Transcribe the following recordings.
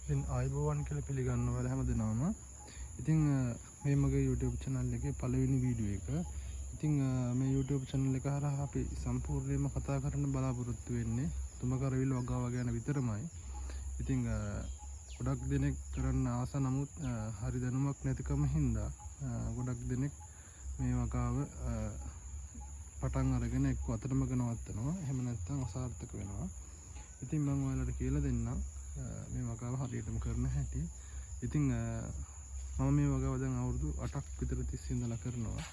ඉතින් ආයිබෝවන් කියලා පිළිගන්නවා ඔයාලා හැමදෙනාම. ඉතින් මේ මගේ YouTube channel එකේ පළවෙනි වීඩියෝ එක. ඉතින් මේ YouTube channel එක හරහා අපි සම්පූර්ණයෙන්ම කතා කරන්න බලාපොරොත්තු වෙන්නේ තුමකරවිල වගාව ගැන විතරමයි. ඉතින් ගොඩක් දෙනෙක් කරන්න ආස නමුත් හරි දැනුමක් නැතිකම හින්දා ගොඩක් දෙනෙක් මේ වගාව පටන් අරගෙන එක්ක අතරමඟ නවත්තනවා. එහෙම නැත්නම් අසාර්ථක වෙනවා. ඉතින් මම ඔයාලට කියලා දෙන්නම් මේ වගාව හරියටම කරන හැටි. ඉතින් මම මේ වගාව දැන් අවුරුදු 8ක් විතර තිස්සේ ඉඳලා කරනවා.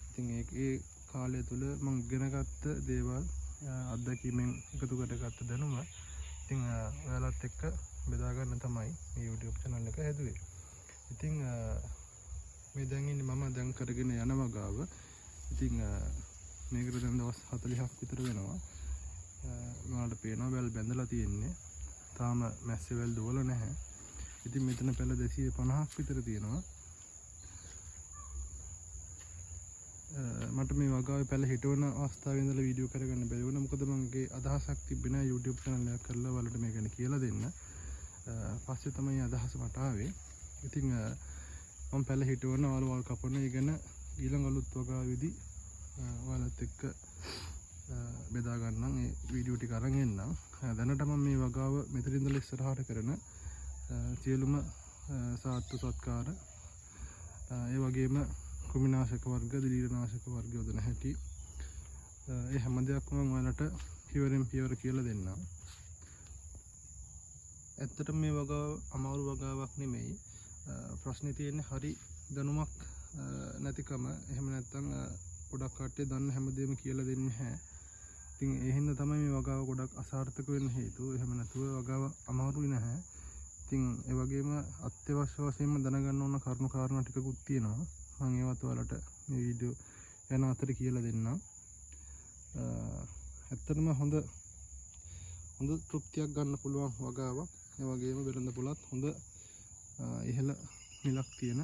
ඉතින් ඒ කාලය තුල මම ඉගෙනගත්ත දේවල් අත්දැකීමෙන් එකතු කරගත්ත දැනුම ඉතින් ඔයාලත් එක්ක බෙදා ගන්න තමයි මේ YouTube channel එක හැදුවේ. ඉතින් මේ දැන් ඉන්නේ මම දැන් කරගෙන යන වගාව. ඉතින් මේකට දැන් දවස් 40ක් විතර වෙනවා. ඔයාලට පේනවා වැල් බැඳලා තියෙන්නේ. තාම මැස්සේ වැල් දුවලා නැහැ. ඉතින් මෙතන පැල 250ක් විතර තියෙනවා. මට මේ වගාවේ පැල හිටවන අවස්ථාවේ ඉඳලා වීඩියෝ කරගන්න බැරි වුණා. මොකද මගේ අදහසක් තිබ්බේ නැහැ YouTube channel එකක් කරලා ඔයාලට මේ ගැන කියලා දෙන්න. පස්සේ තමයි අදහස මට ආවේ. ඉතින් මම පැල හිටවන වල කපන ඉගෙන ඊළඟ අලුත් වගාවේදී ඔයාලත් එක්ක බෙදා ගන්නම් ඒ වීඩියෝ ටික අරන් එන්නම්. දැනට මම මේ වගාව මෙතන ඉඳලා ඉස්සරහට කරන සියලුම සාත්තු සත්කාර ඒ වගේම කුමිනාශක වර්ග දිලීරනාශක වර්ග යොදන හැටි ඒ හැම දෙයක්ම මම ඔයාලට පියවරෙන් පියවර කියලා දෙන්නම්. ඇත්තටම මේ වගාව අමාරු වගාවක් නෙමෙයි. ප්‍රශ්නේ තියෙන්නේ හරි දැනුමක් නැතිකම. එහෙම නැත්නම් ගොඩක් කට්ටිය දන්න හැමදේම කියලා දෙන්නේ නැහැ. ඉතින් ඒ හින්දා තමයි මේ වගාව ගොඩක් අසාර්ථක වෙන්න හේතුව. එහෙම නැතුව වගාව අමාරුයි නැහැ. ඉතින් ඒ වගේම අත්‍යවශ්‍ය වශයෙන්ම දැනගන්න ඕන කරුණු කාරණා ටිකකුත් තියෙනවා. මම ඒවත් ඔයාලට මේ වීඩියෝ යන අතර කියලා දෙන්නම්. ඇත්තටම හොඳ තෘප්තියක් ගන්න පුළුවන් වගාවක්. ඒ වගේම වෙළඳ පොළත් හොඳ ඉහළ මිලක් තියෙන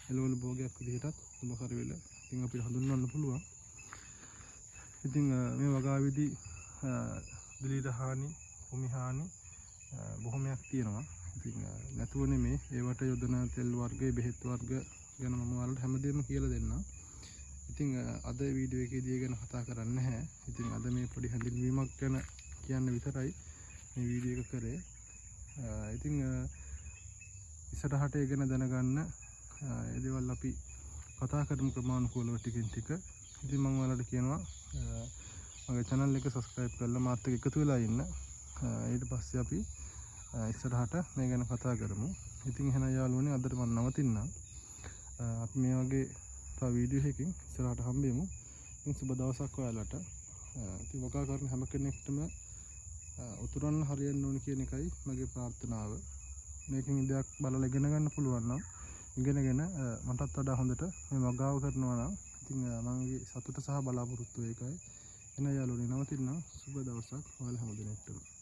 එළවලු භෝගයක් විදිහටත් තුමකරවිල ඉතින් අපිට හඳුන්වන්න පුළුවන්. ඉතින් මේ වගාවේදී දිලීර හානි, භූමි හානි බොහොමයක් තියෙනවා. ඉතින් නැතුව නෙමේ ඒවට යොදන තෙල් වර්ග, බෙහෙත් වර්ග ගැන මම ඔයාලට හැමදේම කියලා දෙන්නම්. ඉතින් අද වීඩියෝ එකේදී ගැන කතා කරන්නේ නැහැ. ඉතින් අද මේ පොඩි හැඳින්වීමක් ගැන කියන්න විතරයි මේ වීඩියෝ එක කරේ. ඉතින් ඉස්සරහට ඒ ගැන දැනගන්න ඒ දේවල් අපි කතා කරමු ක්‍රමානුකූලව ටිකින් ටික. ඉතින් මම ඔයාලට කියනවා මගේ channel එක subscribe කරලා මාත් එක්ක එකතු වෙලා ඉන්න. ඊට පස්සේ අපි ඉස්සරහට මේ ගැන කතා කරමු. ඉතින් එහෙනම් යාළුවනේ අදට මම නවතින්නම්. අපි මේ වගේ තව වීඩියෝ එකකින් ඉස්සරහට හම්බෙමු. ඉතින් සුබ දවසක් ඔයාලට. ඉතින් වගා කරන හැම කෙනෙක්ටම උතුරන්න හරියන්න ඕන කියන එකයි මගේ ප්‍රාර්ථනාව. මේකෙන් ඉඩයක් බලලා ඉගෙන ගන්න පුළුවන් නම් ඉගෙනගෙන මටත් වඩා හොඳට මේ වගාව කරනවා නම් ඉතින් මගේ සතුට සහ බලාපොරොත්තුව ඒකයි. එන යාළුවනේ නවතින්නම්. සුබ දවසක් ඔයාලා හැම දිනෙකටම.